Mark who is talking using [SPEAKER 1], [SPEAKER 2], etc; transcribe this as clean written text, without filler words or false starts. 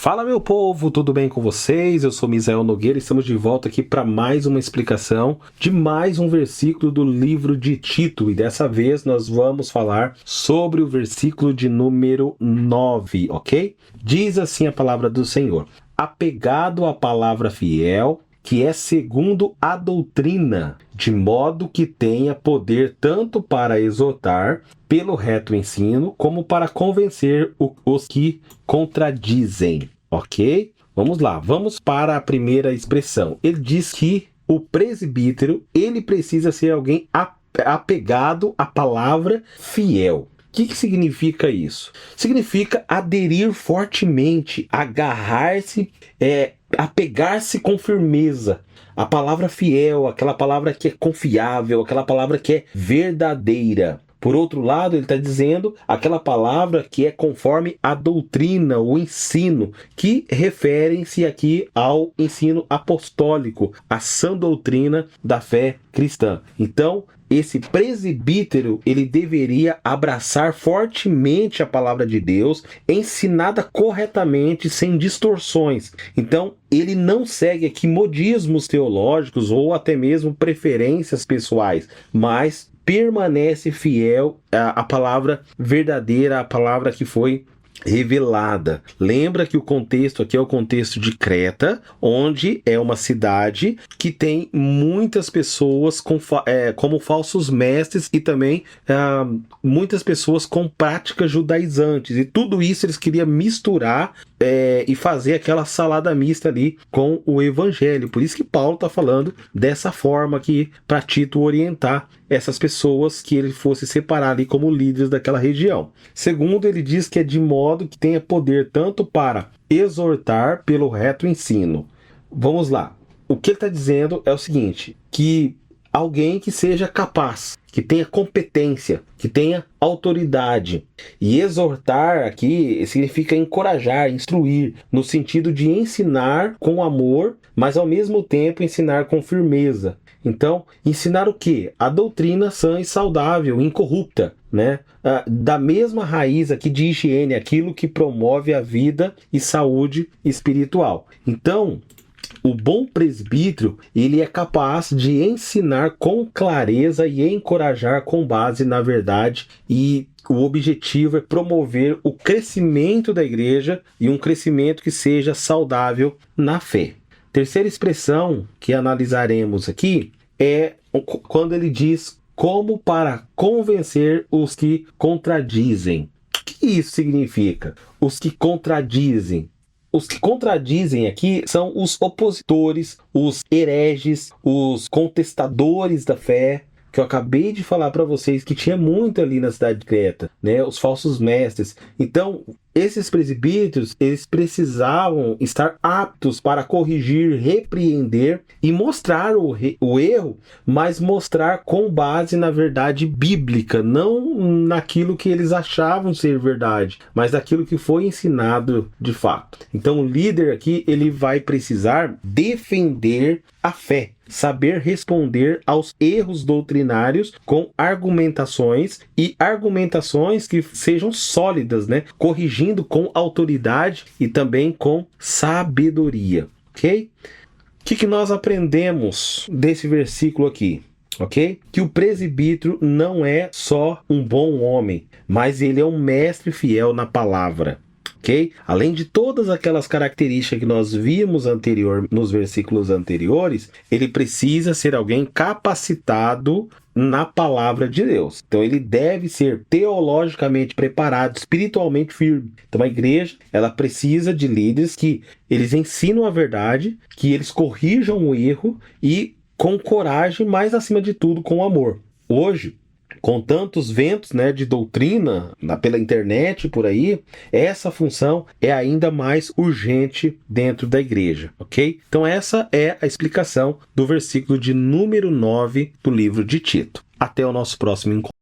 [SPEAKER 1] Fala, meu povo, tudo bem com vocês? Eu sou Misael Nogueira e estamos de volta aqui para mais uma explicação de mais um versículo do livro de Tito. E dessa vez nós vamos falar sobre o versículo de número 9, ok? Diz assim a palavra do Senhor: apegado à palavra fiel, que é segundo a doutrina, de modo que tenha poder tanto para exortar pelo reto ensino, como para convencer os que contradizem, ok? Vamos lá, vamos para a primeira expressão. Ele diz que o presbítero, ele precisa ser alguém apegado à palavra fiel. O que significa isso? Significa aderir fortemente, agarrar-se, apegar-se com firmeza. A palavra fiel, aquela palavra que é confiável, aquela palavra que é verdadeira. Por outro lado, ele está dizendo aquela palavra que é conforme a doutrina, o ensino, que referem-se aqui ao ensino apostólico, a sã doutrina da fé cristã. Então, esse presbítero, ele deveria abraçar fortemente a palavra de Deus, ensinada corretamente, sem distorções. Então, ele não segue aqui modismos teológicos ou até mesmo preferências pessoais, mas permanece fiel à palavra verdadeira, à palavra que foi revelada. Lembra que o contexto aqui é o contexto de Creta, onde é uma cidade que tem muitas pessoas como falsos mestres e também muitas pessoas com práticas judaizantes. E tudo isso eles queriam misturar e fazer aquela salada mista ali com o evangelho. Por isso que Paulo está falando dessa forma aqui para Tito orientar essas pessoas, que ele fosse separar ali como líderes daquela região. Segundo, ele diz que é de modo que tenha poder tanto para exortar pelo reto ensino. Vamos lá. O que ele está dizendo é o seguinte, que alguém que seja capaz, que tenha competência, que tenha autoridade. E exortar aqui significa encorajar, instruir, no sentido de ensinar com amor, mas ao mesmo tempo ensinar com firmeza. Então, ensinar o quê? A doutrina sã e saudável, incorrupta, né? Da mesma raiz aqui de higiene, aquilo que promove a vida e saúde espiritual. Então, o bom presbítero, ele é capaz de ensinar com clareza e encorajar com base na verdade, e o objetivo é promover o crescimento da igreja e um crescimento que seja saudável na fé. Terceira expressão que analisaremos aqui é quando ele diz como para convencer os que contradizem. O que isso significa? Os que contradizem. Os que contradizem aqui são os opositores, os hereges, os contestadores da fé, que eu acabei de falar para vocês que tinha muito ali na cidade de Creta, né? Os falsos mestres. Então, esses presbíteros, eles precisavam estar aptos para corrigir, repreender e mostrar o erro, mas mostrar com base na verdade bíblica, não naquilo que eles achavam ser verdade, mas naquilo que foi ensinado de fato. Então, o líder aqui, ele vai precisar defender a fé, saber responder aos erros doutrinários com argumentações, e argumentações que sejam sólidas, né? Corrigindo com autoridade e também com sabedoria, ok? O que nós aprendemos desse versículo aqui? Ok? Que o presbítero não é só um bom homem, mas ele é um mestre fiel na palavra. Okay? Além de todas aquelas características que nós vimos nos versículos anteriores, ele precisa ser alguém capacitado na palavra de Deus. Então ele deve ser teologicamente preparado, espiritualmente firme. Então a igreja, ela precisa de líderes que eles ensinam a verdade, que eles corrijam o erro e com coragem, mas acima de tudo com amor. Hoje, com tantos ventos, né, de doutrina pela internet por aí, essa função é ainda mais urgente dentro da igreja, ok? Então essa é a explicação do versículo de número 9 do livro de Tito. Até o nosso próximo encontro.